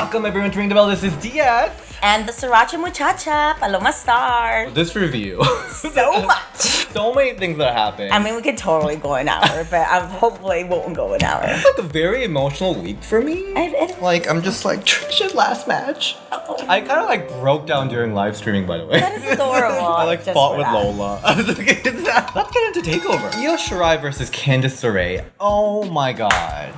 Welcome everyone to Ring the Bell. This is DS. And the Sriracha Muchacha, Paloma Star. This review. So much. So many things that happened. I mean, we could totally go an hour, but hopefully it won't go an hour. It's like a very emotional week for me. I'm just like, Trish's last match. Oh. I kind of like broke down during live streaming, by the way. That is adorable. I like fought with Lola. I was like, let's get into TakeOver. Io Shirai versus Candice LeRae. Oh my god.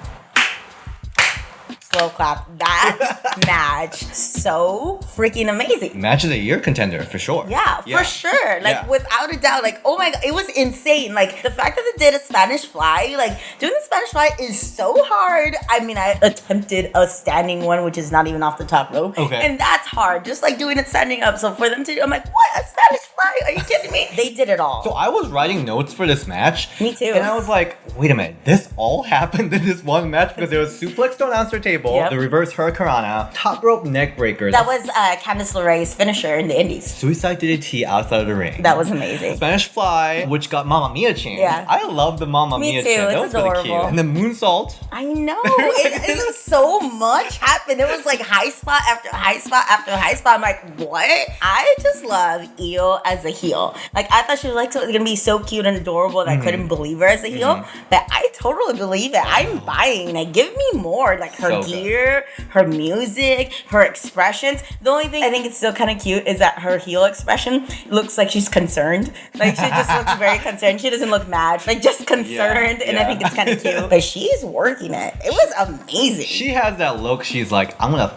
Slow clap. That match, so freaking amazing. Match of the year contender, for sure. Yeah, for sure. Without a doubt. Oh my god, it was insane. The fact that they did a Spanish fly, doing the Spanish fly is so hard. I mean, I attempted a standing one, which is not even off the top rope. Okay. And that's hard, just doing it standing up. So for them to do, I'm like, what? A Spanish fly? Are you kidding me? They did it all. So I was writing notes for this match. Me too. And I was like, wait a minute, this all happened in this one match? Because there was suplex to announcer table, the reverse hurricanrana, top rope neck breaker. That was Candice LeRae's finisher in the Indies. Suicide DDT outside of the ring. That was amazing. Spanish fly, which got Mamma Mia chant. Yeah. I love the Mamma Mia chant. That was adorable. really cute. And then moonsault. I know. It was so much happened. It was high spot after high spot after high spot. I'm like, what? I just love Io as a heel. I thought she was going to be so cute and adorable that I couldn't believe her as a heel. But I totally believe it. I'm buying it. Give me more. Her so gear, her music, her expressions. The only thing I think it's still kind of cute is that her heel expression looks like she's concerned. She just looks very concerned. She doesn't look mad. Just concerned. And I think it's kind of cute. But she's working it. It was amazing. She has that look. She's like, I'm going to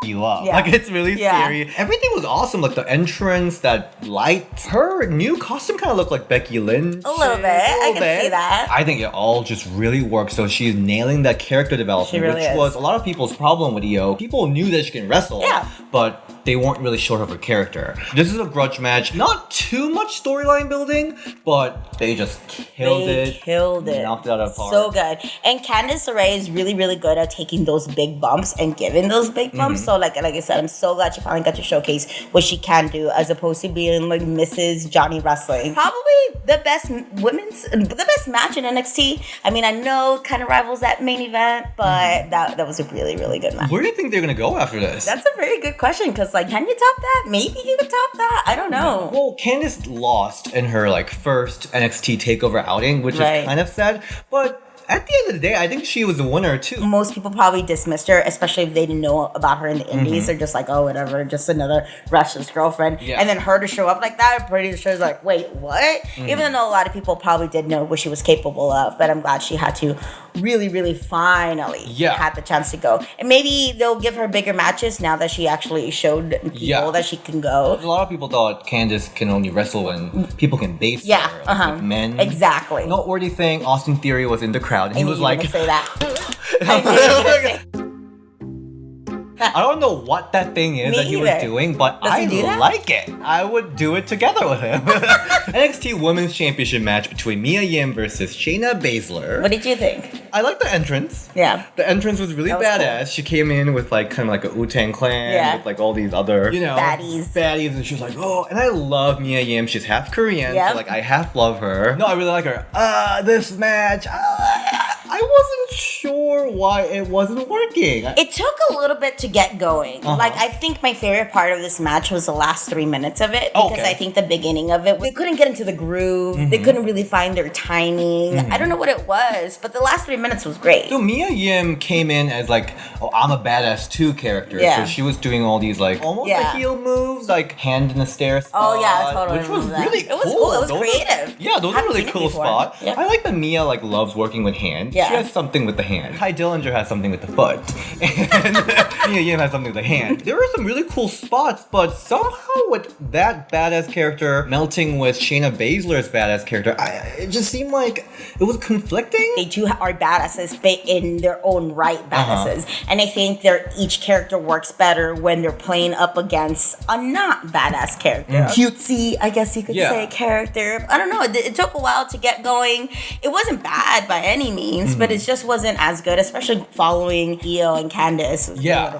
you up. Yeah. It's really scary. Everything was awesome. The entrance, that light. Her new costume kind of looked like Becky Lynch. A little bit. I can see that. I think it all just really works. So she's nailing that character development, which was a lot of people's problem with Io. People knew that she can wrestle, but they weren't really sure of her character. This is a grudge match. Not too much storyline building, but they just killed it. Knocked it out of the park. So good. And Candice LeRae is really, really good at taking those big bumps and giving those big bumps. So like I said, I'm so glad she finally got to showcase what she can do as opposed to being Mrs. Johnny Wrestling. Probably the best match in NXT. I mean, I know it kind of rivals that main event, but that was a really, really good match. Where do you think they're going to go after this? That's a very good question because can you top that? Maybe you could top that. I don't know. Well, Candice lost in her first NXT TakeOver outing, which is kind of sad, but at the end of the day, I think she was the winner too. Most people probably dismissed her, especially if they didn't know about her in the Indies. They're just like, oh, whatever, just another wrestler's girlfriend. Yeah. And then her to show up like that, I'm pretty sure like, wait, what? Even though a lot of people probably did know what she was capable of, but I'm glad she had to really, really finally had the chance to go. And maybe they'll give her bigger matches now that she actually showed people that she can go. A lot of people thought Candice can only wrestle when people can base her, with men. Exactly. Noteworthy thing, Austin Theory was in the crowd. And he was like, say that. I don't know what that thing is that he was doing, but I like it. I would do it together with him. NXT Women's Championship match between Mia Yim versus Shayna Baszler. What did you think? I like the entrance. Yeah. The entrance was really badass. Cool. She came in with kind of a Wu-Tang Clan with all these other, baddies, and she was like, oh, and I love Mia Yim. She's half Korean, so I half love her. No, I really like her. This match, I wasn't sure why it wasn't working. It took a little bit to get going. I think my favorite part of this match was the last 3 minutes of it because I think the beginning of it, they couldn't get into the groove. They couldn't really find their timing. I don't know what it was, but the last 3 minutes was great. So Mia Yim came in as I'm a badass too character. Yeah. So she was doing all these almost heel moves, hand in the stair spot. Oh yeah, totally. Which was really cool. It was cool. It was creative. Those are really cool spots. Yep. I like that Mia loves working with hands. Yeah. She has something with the hand. Ty Dillinger has something with the foot. And Mia Yim has something with the hand. There were some really cool spots, but somehow with that badass character melting with Shayna Baszler's badass character, it just seemed like it was conflicting. They two are badasses in their own right, badasses. And I think each character works better when they're playing up against a not badass character. Cutesy, I guess you could say, character. I don't know. It took a while to get going. It wasn't bad by any means, but it just wasn't as good, especially following Io and Candice.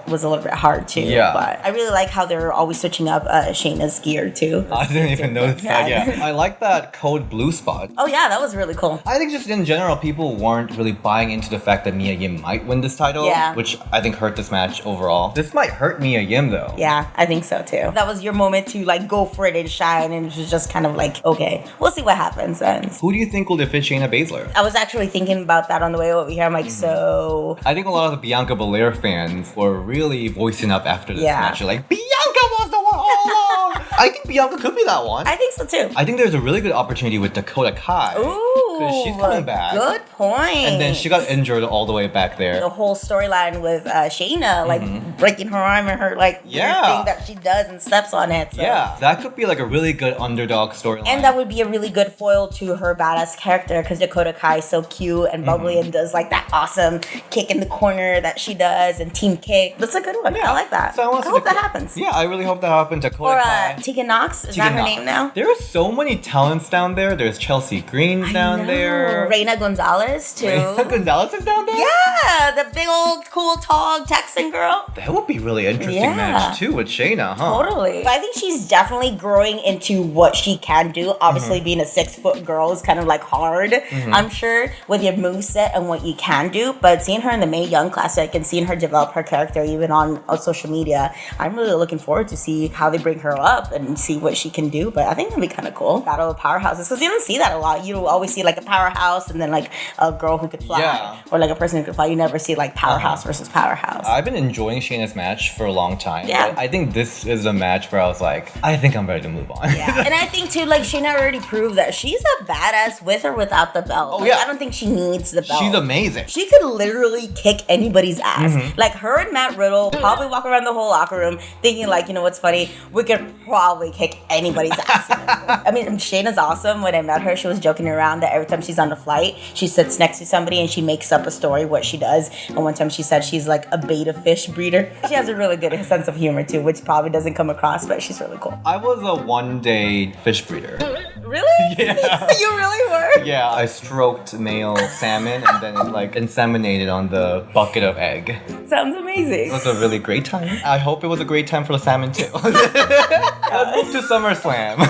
Was a little bit hard too. Yeah. But I really like how they're always switching up Shayna's gear too. I didn't even notice that. Yeah. I like that code blue spot. Oh yeah, that was really cool. I think just in general, people weren't really buying into the fact that Mia Yim might win this title. Yeah. Which I think hurt this match overall. This might hurt Mia Yim though. Yeah, I think so too. That was your moment to like go for it and shine, and it was just kind of like, okay, we'll see what happens then. Who do you think will defeat Shayna Baszler? I was actually thinking about that on the way over here. I'm like, so... I think a lot of the Bianca Belair fans were really voicing up after this match. They're like, Bianca was the one all along! I think Bianca could be that one. I think so too. I think there's a really good opportunity with Dakota Kai. Ooh, because she's coming back. Good point. And then she got injured all the way back there. The whole storyline with Shayna, like breaking her arm and her like weird thing that she does and steps on it. So. Yeah, that could be like a really good underdog storyline. And that would be a really good foil to her badass character because Dakota Kai is so cute and bubbly and does like that awesome kick in the corner that she does and team kick. That's a good one. Yeah. I like that. So I hope that happens. Yeah, I really hope that happens. Dakota Kai. Tegan Knox, is that her name now? There are so many talents down there. There's Chelsea Green down there. Reina Gonzalez too. Reina Gonzalez is down there? Yeah, the big old cool tall Texan girl. That would be really interesting match too with Shayna, huh? Totally. But I think she's definitely growing into what she can do. Obviously being a 6-foot girl is kind of like hard, I'm sure, with your moveset and what you can do. But seeing her in the Mae Young Classic and seeing her develop her character even on social media, I'm really looking forward to see how they bring her up and see what she can do. But I think that'd be kind of cool. Battle of powerhouses, because you don't see that a lot. You always see like a powerhouse and then like a girl who could fly or like a person who could fly. You never see like powerhouse versus powerhouse. I've been enjoying Shayna's match for a long time. Yeah. I think this is a match where I was like, I think I'm ready to move on. Yeah. And I think too, like Shayna already proved that she's a badass with or without the belt. Oh, like, I don't think she needs the belt. She's amazing. She could literally kick anybody's ass. Like her and Matt Riddle probably walk around the whole locker room thinking like, you know what's funny? We could probably kick anybody's ass. I mean, Shayna's awesome. When I met her, she was joking around that every time she's on a flight, she sits next to somebody and she makes up a story what she does. And one time she said she's like a beta fish breeder. She has a really good sense of humor too, which probably doesn't come across, but she's really cool. I was a one-day fish breeder. Really? Yeah. You really were? Yeah, I stroked male salmon and then it like inseminated on the bucket of egg. Sounds amazing. It was a really great time. I hope it was a great time for the salmon too. Let's move to SummerSlam.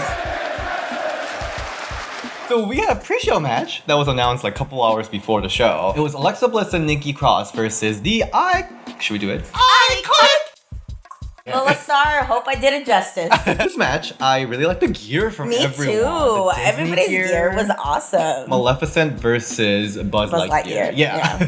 So we had a pre-show match that was announced like a couple hours before the show. It was Alexa Bliss and Nikki Cross versus the Should we do it? IIconics! Well, let's start. Hope I did it justice. This match, I really like the gear from everyone. Me too. Everybody's gear was awesome. Maleficent versus Buzz Lightyear. Yeah.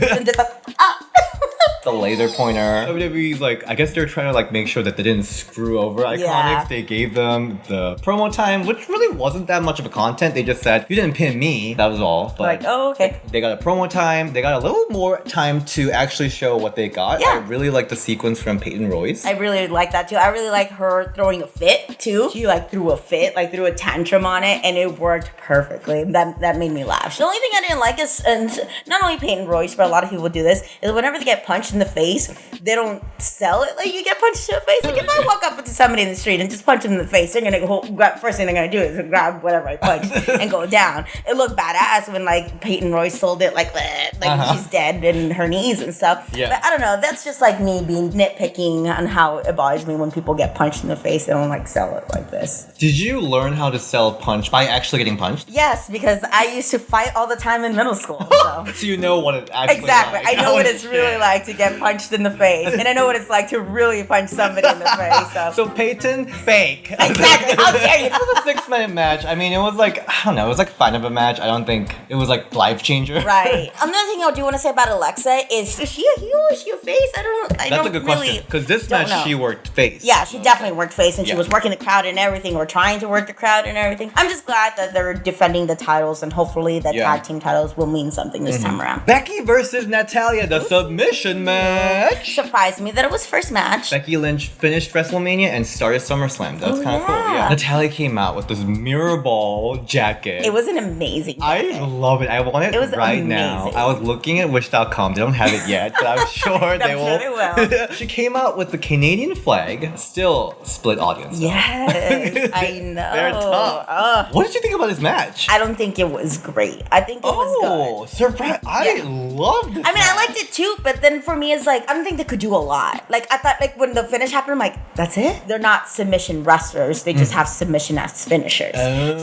The laser pointer. WWE's like, I guess they're trying to like make sure that they didn't screw over IIconics. Yeah. They gave them the promo time, which really wasn't that much of a content. They just said, you didn't pin me. That was all. But like, oh, okay. They got a promo time. They got a little more time to actually show what they got. Yeah. I really like the sequence from Peyton Royce. I really like that too. I really like her throwing a fit too. She like threw a fit, like threw a tantrum on it, and it worked perfectly. That made me laugh. The only thing I didn't like is, and not only Peyton Royce, but a lot of people do this, is whenever they get punched in the face, they don't sell it like you get punched in the face. Like if I walk up to somebody in the street and just punch them in the face, they're gonna grab. First thing they're gonna do is grab whatever I punch and go down. It looked badass when like Peyton Royce sold it like she's dead in her knees and stuff. Yeah. But I don't know. That's just like me being nitpicking on how it bothers me when people get punched in the face. They don't like sell it like this. Did you learn how to sell punch by actually getting punched? Yes, because I used to fight all the time in middle school. So, so you know what it actually exactly. Like. I know what it's really like to get punched in the face, and I know what it's like to really punch somebody in the face. So Peyton, fake. Exactly. How dare you? It was a 6-minute match. I mean, it was like, I don't know, it was like fine of a match. I don't think it was like life changer. Right. Another thing I do want to say about Alexa is she a heel or is she a face? That's a good question. Because this match she worked face. Yeah, she definitely worked face, and she was working the crowd and everything, or trying to work the crowd and everything. I'm just glad that they're defending the titles, and hopefully the tag team titles will mean something this time around. Becky versus Natalya, the submission match. match. Surprised me that it was first match. Becky Lynch finished WrestleMania and started SummerSlam. That's kind of cool. Yeah. Natalya came out with this mirror ball jacket. It was an amazing jacket. I love it. I want it right now. I was looking at Wish.com. They don't have it yet, but I'm sure they will. She came out with the Canadian flag. Still split audience. Yes, I know. They're tough. What did you think about this match? I don't think it was great. I think it was good. Oh, surprise! I loved it. I mean, I liked it too, but then for me, it's like I don't think they could do a lot. Like I thought, like when the finish happened, I'm like, that's it. They're not submission wrestlers. They just have submission as finishers.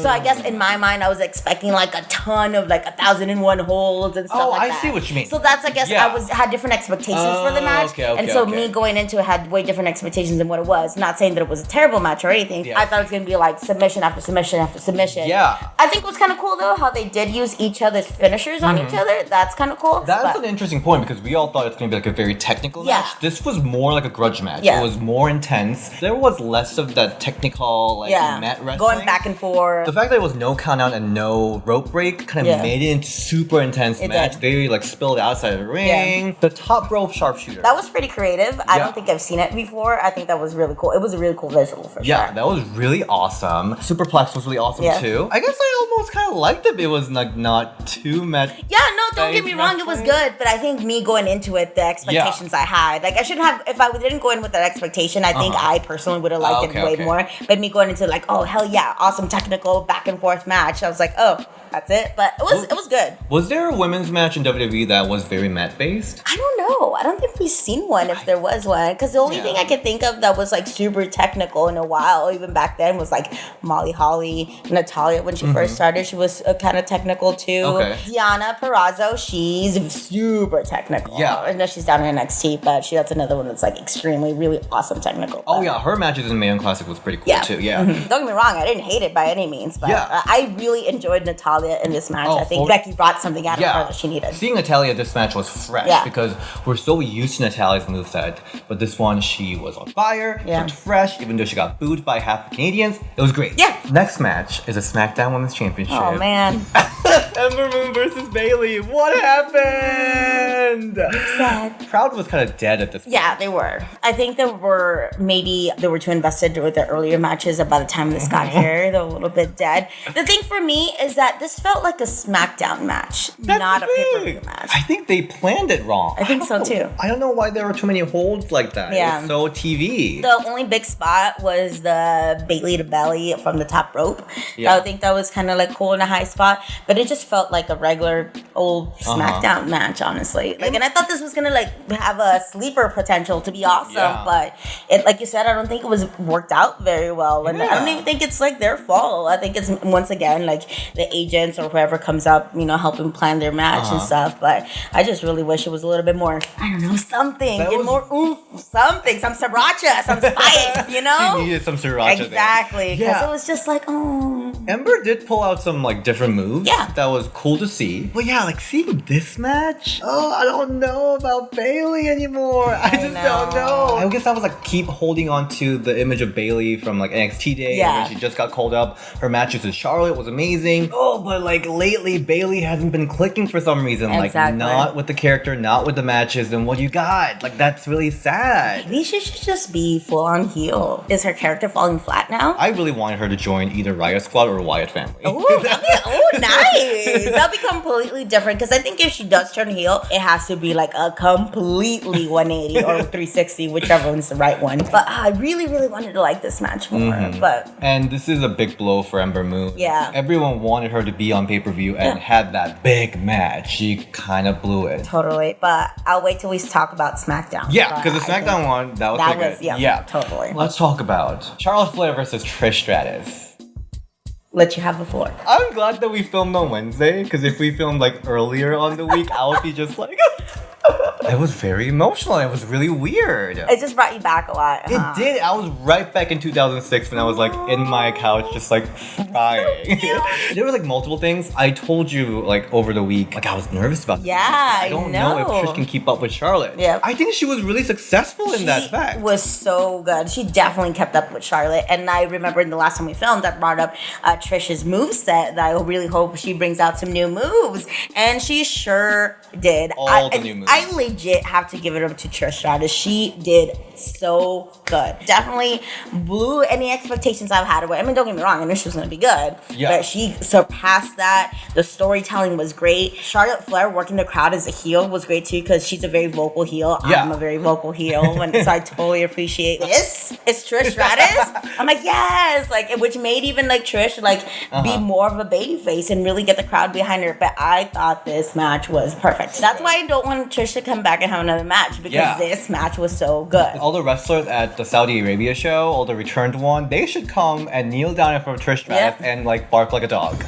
So I guess in my mind, I was expecting like a ton of like 1,001 holds and stuff like that. I see what you mean. So that's I guess I had different expectations for the match, and so me going into it had way different expectations than what it was. Not saying that it was a terrible match or anything. I thought it was gonna be like submission after submission after submission. Yeah. I think it was kind of cool though how they did use each other's finishers on each other. That's kind of cool. That's an interesting point because we all thought it's going to be like a very technical match. This was more like a grudge match. It was more intense. There was less of that technical mat wrestling. Going back and forth. The fact that it was no countdown and no rope break kind of made it into super intense match. They like spilled outside of the ring. The top rope sharpshooter. That was pretty creative. I don't think I've seen it before. I think that was really cool. It was a really cool visual for sure. Yeah, that was really awesome. Superplex was really awesome too. I guess I almost kind of liked it. It was like not too much. Yeah, no, don't get me wrong. It was good, but I think me going into it, the expectations I had, like I shouldn't have. If I didn't go in with that expectation, I think I personally would have liked it way more. But me going into like, oh hell yeah, awesome technical back and forth match, I was like, oh, that's it. But it was good. Was there a women's match in WWE that was very mat based? I don't know. I don't think we've seen one if there was one. Because the only thing I could think of that was like super technical in a while, even back then, was like Molly Holly, Natalya when she first started. She was kind of technical too. Deonna Purrazzo, she's super technical. Yeah. I know she's down in NXT, but that's another one that's like extremely, really awesome technical. Oh yeah, her matches in Mae Classic was pretty cool too. Yeah. Don't get me wrong, I didn't hate it by any means, but I really enjoyed Natalya in this match. I think Becky brought something out of her that she needed. Seeing Natalya this match was fresh because we're so used to Natalya's moveset, but this one she was on fire, looked fresh, even though she got booed by half the Canadians. It was great. Yeah. Next match is a SmackDown Women's Championship. Oh man. Ember Moon versus Bayley. What happened? Sad. Crowd was kind of dead at this point. Yeah, they were. I think they were too invested with the earlier matches, and by the time this got here, they were a little bit dead. The thing for me is that this felt like a SmackDown match, not a pay-per-view match. I think they planned it wrong. I think so too. I don't know why there were too many holds like that. Yeah. It was so TV. The only big spot was the Bayley to belly from the top rope. Yeah. I think that was kind of like cool in a high spot, but it just felt like a regular old SmackDown match, honestly. Like, and I thought this was gonna like have a sleeper potential to be awesome, but it, like you said, I don't think it was worked out very well, and I don't even think it's like their fault. I think it's once again like the agents or whoever comes up, helping plan their match and stuff. But I just really wish it was a little bit more, I don't know, something, more oomph, something, some sriracha, some spice, She needed some sriracha. Exactly, because it was just like, oh. Ember did pull out some like different moves. Yeah, that was cool to see. But yeah, like seeing this match, I don't know about Bayley anymore. I just don't know. I guess I was like keep holding on to the image of Bayley from like NXT days when she just got called up. Her matches with Charlotte was amazing. But like lately Bayley hasn't been clicking for some reason. Like not with the character, not with the matches, and what you got. Like that's really sad. Maybe she should just be full on heel. Is her character falling flat now? I really wanted her to join either Riot Squad or Wyatt family. Nice. That'll be completely different because I think if she does turn heel, it has to be like a completely 180 or 360, whichever one's the right one. But I really, really wanted to like this match more. And this is a big blow for Ember Moon. Yeah. Everyone wanted her to be on pay-per-view and had that big match. She kind of blew it. Totally. But I'll wait till we talk about SmackDown. Yeah, because the SmackDown one, that was good. Yeah, totally. Let's talk about Charlotte Flair versus Trish Stratus. Let you have the floor. I'm glad that we filmed on Wednesday, because if we filmed like earlier on the week, I would be just like... It was very emotional. It was really weird. It just brought you back a lot. It did. I was right back in 2006 when I was like in my couch just like crying. There was like multiple things. I told you like over the week, like I was nervous about this. Yeah, I don't know if Trish can keep up with Charlotte. Yeah. I think she was really successful in that fact. She was so good. She definitely kept up with Charlotte. And I remember in the last time we filmed, I brought up Trish's moveset that I really hope she brings out some new moves. And she sure did. All the new moves. I legit legit have to give it up to Trish Stratus. She did so good. Definitely blew any expectations I've had of it. I mean, don't get me wrong, I knew she was going to be good. Yeah. But she surpassed that. The storytelling was great. Charlotte Flair working the crowd as a heel was great too, because she's a very vocal heel. Yeah. I'm a very vocal heel. So I totally appreciate this. It's Trish Stratus. I'm like, yes. Like, which made even like Trish like be more of a baby face and really get the crowd behind her. But I thought this match was perfect. That's why I don't want Trish to come back and have another match, because this match was so good. All the wrestlers at the Saudi Arabia show, all the returned one, they should come and kneel down in front of Trish Stratus and like bark like a dog.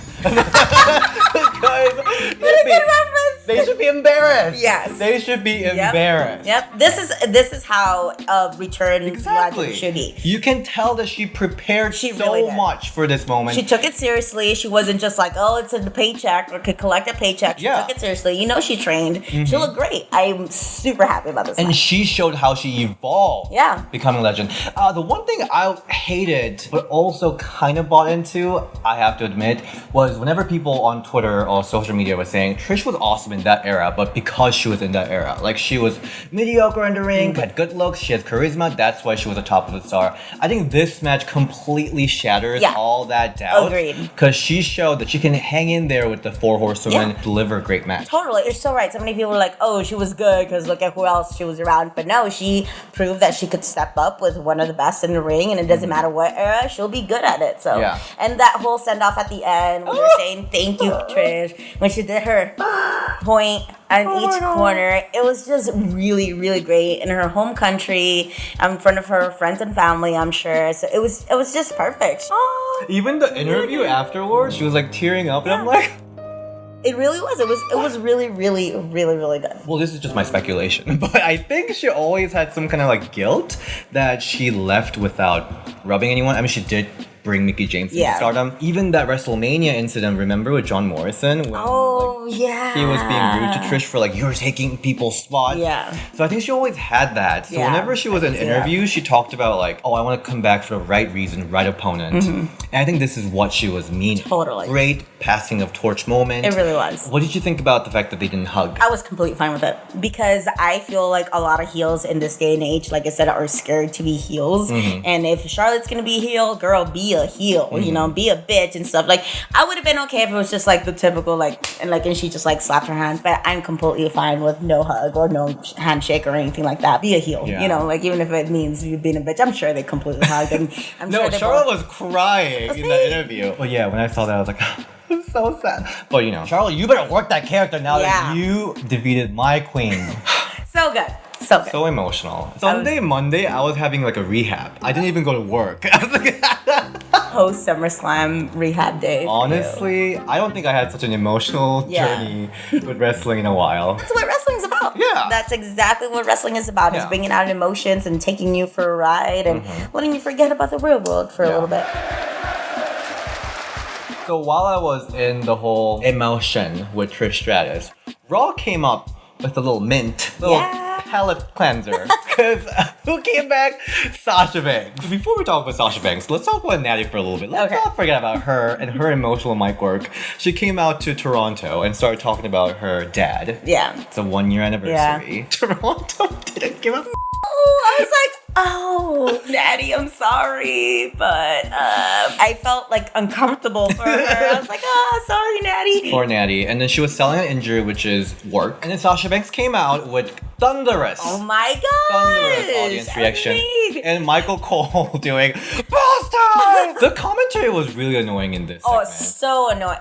They should be embarrassed. Yes. They should be embarrassed. Yep. This is how a return legend should be. You can tell that she prepared so much for this moment. She took it seriously. She wasn't just like, oh, it's in the paycheck or could collect a paycheck. She took it seriously. You know, she trained. She looked great. I'm super happy about this. And she showed how she evolved. Yeah. Becoming a legend. The one thing I hated, but also kind of bought into, I have to admit, was whenever people on Twitter or social media were saying Trish was awesome in that era, but because she was in that era, like she was mediocre in the ring, had good looks, she has charisma, that's why she was the top of the star. I think this match completely shatters all that doubt. Agreed. Because she showed that she can hang in there with the four horsewomen, deliver a great match. Totally, you're so right. So many people were like, oh, she was good because look at who else she was around. But no, she proved that she could step up with one of the best in the ring, and it doesn't matter what era, she'll be good at it. So and that whole send off at the end when they're saying thank you, Trish, when she did her point on each corner, it was just really, really great in her home country, in front of her friends and family, I'm sure. So it was just perfect. Even the interview afterwards, she was like tearing up, and I'm like, it really was. It was really, really, really, really good. Well, this is just my speculation, but I think she always had some kind of like guilt that she left without rubbing anyone. I mean, she did bring Mickey James into stardom. Even that WrestleMania incident, remember, with John Morrison? When, he was being rude to Trish for like, you're taking people's spot. Yeah. So I think she always had that. So whenever she was in interviews, she talked about like, oh, I want to come back for the right reason, right opponent. And I think this is what she was meaning. Totally. Great passing of torch moment. It really was. What did you think about the fact that they didn't hug? I was completely fine with it, because I feel like a lot of heels in this day and age, like I said, are scared to be heels. And if Charlotte's gonna be a heel, girl, be a heel, you know, be a bitch and stuff. Like, I would have been okay if it was just like the typical and she just like slapped her hand, but I'm completely fine with no hug or no handshake or anything like that. Be a heel, you know, like even if it means you being a bitch. I'm sure they completely hugged, and I'm sure Charlotte was crying in that interview. Well, yeah, when I saw that, I was like, I'm so sad. But you know, Charlotte, you better work that character now that you defeated my queen. So good. So good. So emotional. Monday, I was having like a rehab. I didn't even go to work. Post SummerSlam rehab day. Honestly, I don't think I had such an emotional journey with wrestling in a while. That's what wrestling's about. Yeah. That's exactly what wrestling is about. Is bringing out emotions and taking you for a ride and letting you forget about the real world for a little bit. So while I was in the whole emotion with Trish Stratus, Raw came up with a little palate cleanser. Because who came back? Sasha Banks. Before we talk about Sasha Banks, let's talk about Natty for a little bit. Let's not forget about her and her emotional mic work. She came out to Toronto and started talking about her dad. Yeah. It's a 1-year anniversary. Yeah. Toronto didn't give a I was like, oh, Natty, I'm sorry, but I felt like uncomfortable for her. I was like, sorry, Natty. Poor Natty. And then she was selling an injury, which is work. And then Sasha Banks came out with thunderous. Oh my god. Thunderous audience reaction. And Michael Cole doing Boston! The commentary was really annoying in this segment. So annoying.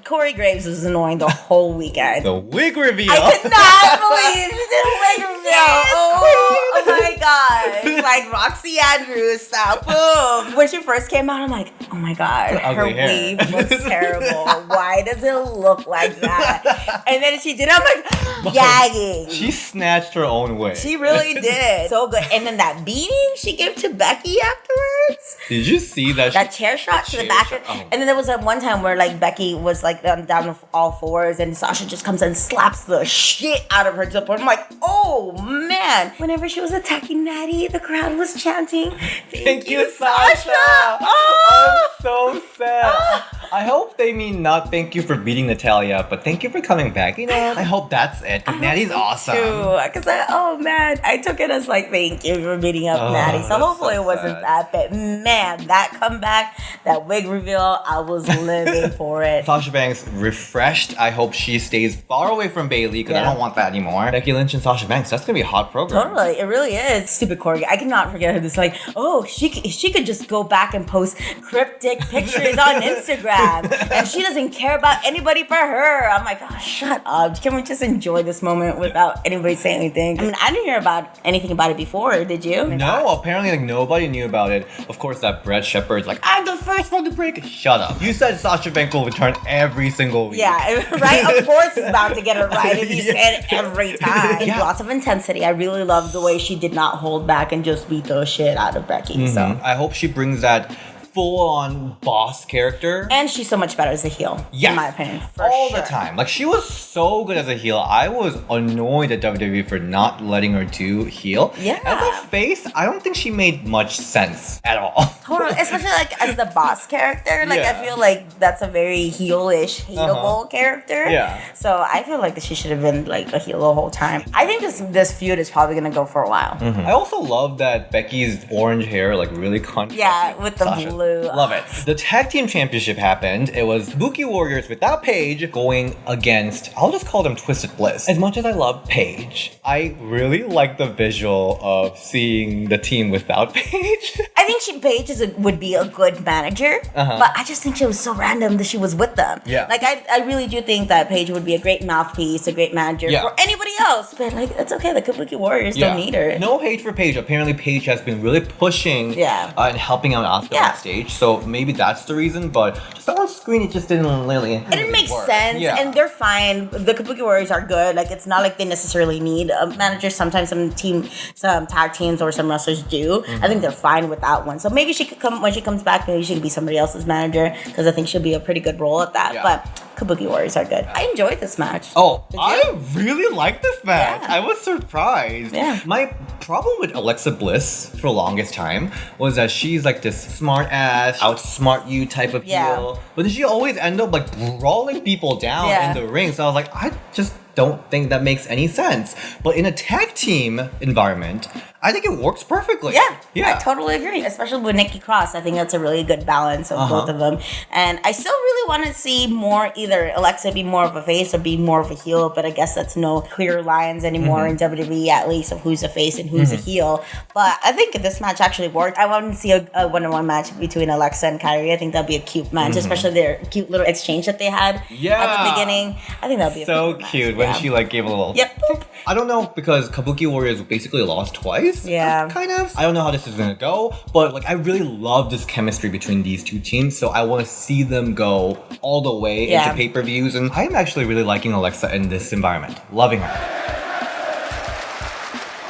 Corey Graves was annoying the whole weekend. The wig reveal. I could not believe he did a wig reveal. Oh my god. Like Roxy Andrews style. Boom. When she first came out, I'm like, oh my god. Her weave looks terrible. Why does it look like that? And then she did it, I'm like, gagging. She snatched her own wig. She really did. So good. And then that beating she gave to Becky afterwards. Did you see that? That chair shot to the back. And then there was that one time where like Becky was like down on all fours and Sasha just comes and slaps the shit out of her to the point. I'm like, oh man. Whenever she was attacking Natty, the crowd was chanting, thank you, Sasha. I'm so sad. I hope they mean not thank you for beating Natalya, but thank you for coming back. You know, I hope that's it. Because Natty's awesome. Because I took it as like thank you for beating up Natty. So hopefully it wasn't that bad. Man, that comeback, that wig reveal, I was living for it. Sasha Banks refreshed. I hope she stays far away from Bayley because I don't want that anymore. Becky Lynch and Sasha Banks, that's gonna be a hot program. Totally, it really is. Stupid Corgi. I cannot forget her. This like, she could just go back and post cryptic pictures on Instagram, and she doesn't care about anybody but her. I'm like, oh, shut up. Can we just enjoy this moment without anybody saying anything? I mean, I didn't hear anything about it before. Did you? No, apparently like nobody knew about it. Of course, that Brett Shepard's like, I'm the first one to break it. Shut up. You said Sasha Banks will return every single week. Yeah, right? Of course he's about to get it right if he said it every time. Yeah. Lots of intensity. I really love the way she did not hold back and just beat the shit out of Becky. So I hope she brings that full-on boss character. And she's so much better as a heel, in my opinion. All the time. Like, she was so good as a heel. I was annoyed at WWE for not letting her do heel. Yeah. As a face, I don't think she made much sense at all. Totally. Especially, like, as the boss character. Like, I feel like that's a very heel-ish, hateable character. Yeah. So, I feel like that she should have been, like, a heel the whole time. I think this feud is probably going to go for a while. I also love that Becky's orange hair, like, really contrasted. Yeah, with the blue. Love it. The tag team championship happened. It was Kabuki Warriors without Paige going against, I'll just call them Twisted Bliss. As much as I love Paige, I really like the visual of seeing the team without Paige. I think Paige would be a good manager, but I just think she was so random that she was with them. Yeah. Like, I really do think that Paige would be a great mouthpiece, a great manager for anybody else. But, like, it's okay. The Kabuki Warriors don't need her. No hate for Paige. Apparently, Paige has been really pushing and helping out Asuka on stage. So maybe that's the reason, but just on screen, it just didn't really It didn't make sense, and they're fine. The Kabuki Warriors are good. Like, it's not like they necessarily need a manager. Sometimes some tag teams or some wrestlers do. I think they're fine with that one. So maybe she could come, when she comes back, maybe she could be somebody else's manager, because I think she'll be a pretty good role at that. But Kabuki Warriors are good. I enjoyed this match. Oh, I really liked this match. Yeah. I was surprised. Yeah. My problem with Alexa Bliss for the longest time was that she's like this smart ass, outsmart you type of heel. But then she always end up like brawling people down in the ring. So I was like, I just don't think that makes any sense. But in a tag team environment, I think it works perfectly. Yeah, I totally agree. Especially with Nikki Cross. I think that's a really good balance of both of them. And I still really want to see more, either Alexa be more of a face or be more of a heel, but I guess that's no clear lines anymore in WWE, at least, of who's a face and who's a heel. But I think this match actually worked. I want to see a one-on-one match between Alexa and Kyrie. I think that'd be a cute match, especially their cute little exchange that they had at the beginning. I think that'd be so cute when she like gave a little I don't know, because Kabuki Warriors basically lost twice. Yeah. Kind of. I don't know how this is gonna go, but like I really love this chemistry between these two teams, so I want to see them go all the way into pay-per-views, and I'm actually really liking Alexa in this environment. Loving her.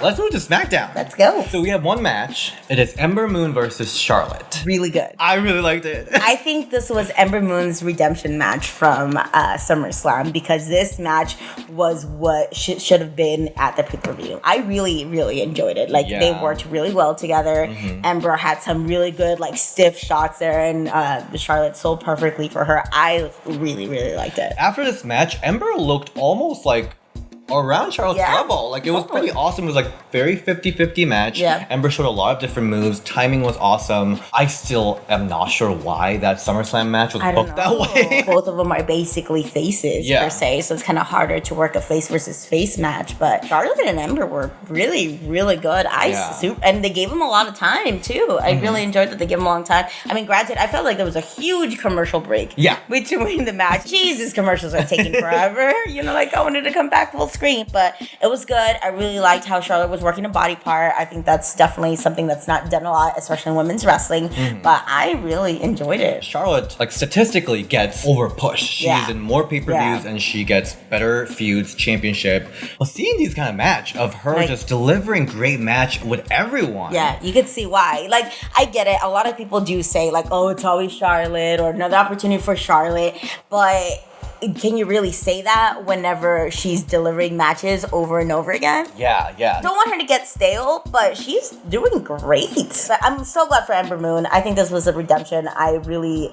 Let's move to SmackDown. Let's go. So we have one match. It is Ember Moon versus Charlotte. Really good. I really liked it. I think this was Ember Moon's redemption match from SummerSlam, because this match was what should have been at the pay-per-view. I really, really enjoyed it. Like, they worked really well together. Ember had some really good, like, stiff shots there, and Charlotte sold perfectly for her. I really, really liked it. After this match, Ember looked almost like around Charlotte's level. Like, it was pretty awesome. It was like very 50-50 match. Ember showed a lot of different moves. Timing was awesome. I still am not sure why that SummerSlam match was booked that way. Both of them are basically faces per se, so it's kind of harder to work a face versus face match. But Charlotte and Ember were really, really good. And they gave them a lot of time too. I really enjoyed that they gave them a long time. I mean, granted, I felt like there was a huge commercial break between the match. Jesus, commercials are taking forever. You know, like I wanted to come back full screen. But it was good. I really liked how Charlotte was working a body part. I think that's definitely something that's not done a lot, especially in women's wrestling. But I really enjoyed it. Charlotte, like, statistically gets over-pushed. She's in more pay-per-views and she gets better feuds, championship. Well, seeing these kind of match of her just delivering great match with everyone. Yeah, you could see why. Like, I get it. A lot of people do say, like, oh, it's always Charlotte or another opportunity for Charlotte. But can you really say that whenever she's delivering matches over and over again? Yeah. Don't want her to get stale, but she's doing great. But I'm so glad for Ember Moon. I think this was a redemption. I'm really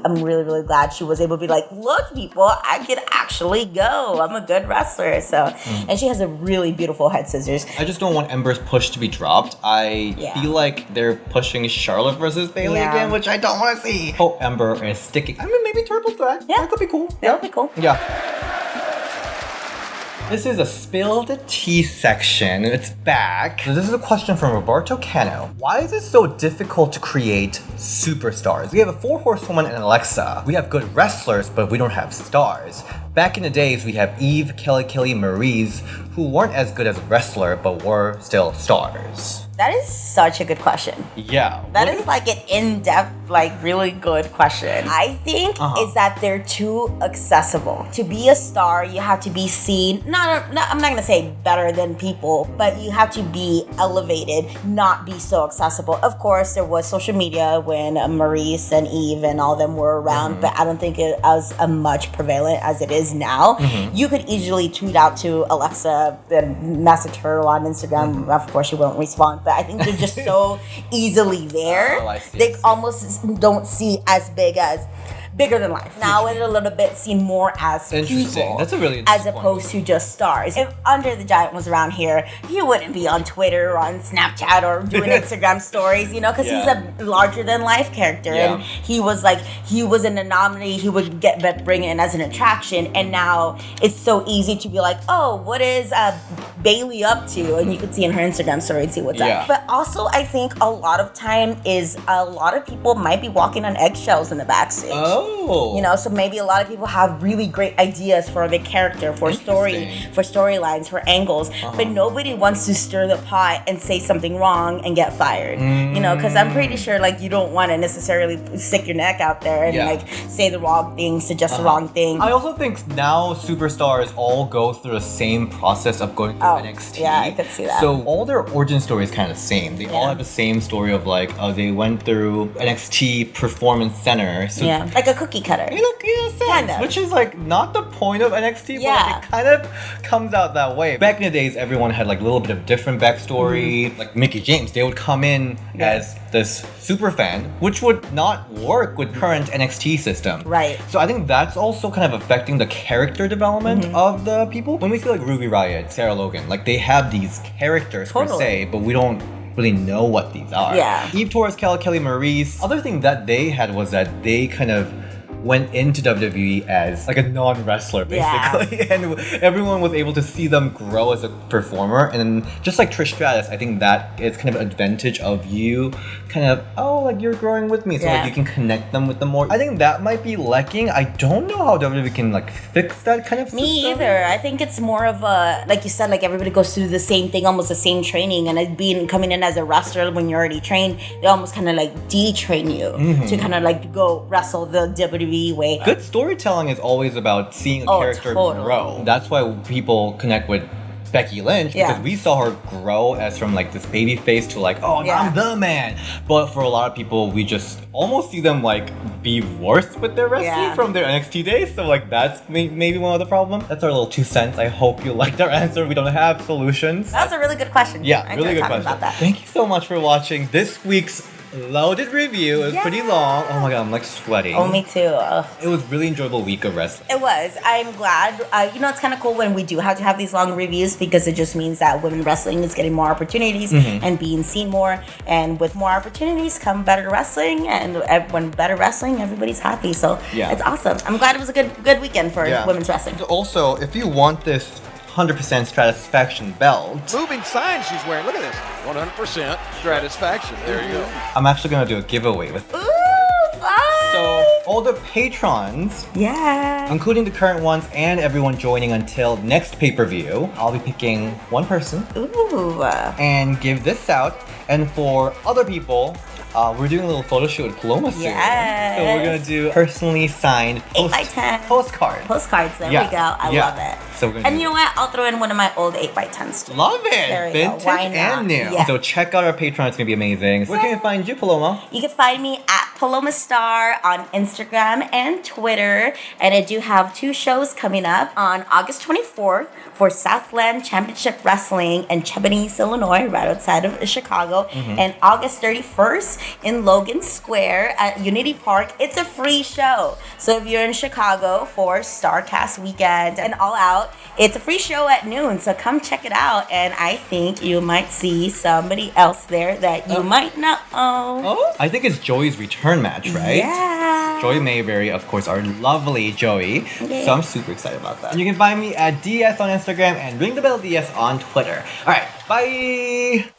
glad she was able to be like, look, people, I could actually go. I'm a good wrestler. So, and she has a really beautiful head scissors. I just don't want Ember's push to be dropped. I feel like they're pushing Charlotte versus Bayley again, which I don't want to see. Oh, Ember is sticking. I mean, maybe triple threat. Yeah, that could be cool. That would be cool. Yeah. This is a spilled tea section. It's back. So this is a question from Roberto Canu. Why is it so difficult to create superstars? We have a 4 horsewoman and Alexa. We have good wrestlers, but we don't have stars. Back in the days, we have Eve, Kelly, Maryse, who weren't as good as a wrestler, but were still stars. That is such a good question. Yeah. That is like an in-depth, like really good question. I think is that they're too accessible. To be a star, you have to be seen. I'm not gonna say better than people, but you have to be elevated, not be so accessible. Of course, there was social media when Maryse and Eve and all of them were around, but I don't think it was much prevalent as it is now. You could easily tweet out to Alexa and message her on Instagram. Of course, she won't respond. But I think they're just so easily there. They almost don't see as bigger than life. Now it's a little bit seen more as people. That's a really as opposed to just stars. If Andre the Giant was around here, he wouldn't be on Twitter or on Snapchat or doing Instagram stories, because he's a larger than life character. And he was an anomaly. He would bring in as an attraction. And now it's so easy to be like, oh, what is Bayley up to? And you could see in her Instagram story and see what's up. But also, I think a lot of time is a lot of people might be walking on eggshells in the backstage. So maybe a lot of people have really great ideas for the character, for storylines, for angles, but nobody wants to stir the pot and say something wrong and get fired. Because I'm pretty sure you don't want to necessarily stick your neck out there and say the wrong thing, suggest the wrong thing. I also think now superstars all go through the same process of going through NXT. Yeah, I could see that. So all their origin story is kind of the same. They all have the same story of they went through NXT Performance Center. So like a cookie cutter. Which is not the point of NXT, but it kind of comes out that way. Back in the days, everyone had a little bit of different backstory. Like Mickey James, they would come in as this super fan, which would not work with current NXT system. Right. So I think that's also kind of affecting the character development of the people. When we see Ruby Riott, Sarah Logan, they have these characters per se, but we don't really know what these are. Yeah. Eve Torres, Kelly, Maryse. Other thing that they had was that they kind of went into WWE as a non-wrestler basically, and everyone was able to see them grow as a performer. And just like Trish Stratus, I think that is kind of an advantage of you kind of you're growing with me, so you can connect them with them more. I think that might be lacking. I don't know how WWE can fix that kind of system. Me either. I think it's more of a, like you said, everybody goes through the same thing, almost the same training, and coming in as a wrestler when you're already trained, they almost kind of de-train you to kind of go wrestle the WWE way. Good storytelling is always about seeing a character grow. That's why people connect with Becky Lynch, because we saw her grow as from this baby face to I'm the man. But for a lot of people, we just almost see them be worse with their wrestling from their NXT days. So that's maybe one of the problems. That's our little 2 cents. I hope you liked our answer. We don't have solutions. That was a really good question. Yeah, really good question. About that. Thank you so much for watching this week's loaded review. It was pretty long. Oh my god, I'm sweating. Oh, me too. It was really enjoyable week of wrestling. It was. I'm glad. It's kind of cool when we do have to have these long reviews, because it just means that women wrestling is getting more opportunities and being seen more. And with more opportunities come better wrestling. And when better wrestling, everybody's happy. So it's awesome. I'm glad it was a good weekend for women's wrestling. Also, if you want this 100% Stratusfaction belt. Moving sign she's wearing. Look at this. 100% Stratusfaction. There you go. I'm actually going to do a giveaway with Ooh, fun! So, all the patrons, including the current ones and everyone joining until next pay-per-view, I'll be picking one person and give this out. And for other people, we're doing a little photo shoot with Paloma soon. Yes. So we're gonna do personally signed 8x10 postcards. Postcards, there we go. I love it. So we're gonna you know what? I'll throw in one of my old 8x10s too. Love it! There we Vintage go. Why not? and new. Yeah. So check out our Patreon, it's gonna be amazing. Where can you find you, Paloma? You can find me at Paloma Star on Instagram and Twitter. And I do have 2 shows coming up on August 24th for Southland Championship Wrestling in Chebanese, Illinois, right outside of Chicago. And August 31st in Logan Square at Unity Park. It's a free show. So if you're in Chicago for StarCast weekend and All Out, it's a free show at noon. So come check it out. And I think you might see somebody else there that you might not know. Oh, I think it's Joey's return match, right? Yeah. Joey Mayberry, of course, our lovely Joey. Yeah. So I'm super excited about that. And you can find me at DS on Instagram and Ring the Bell DS on Twitter. All right, bye!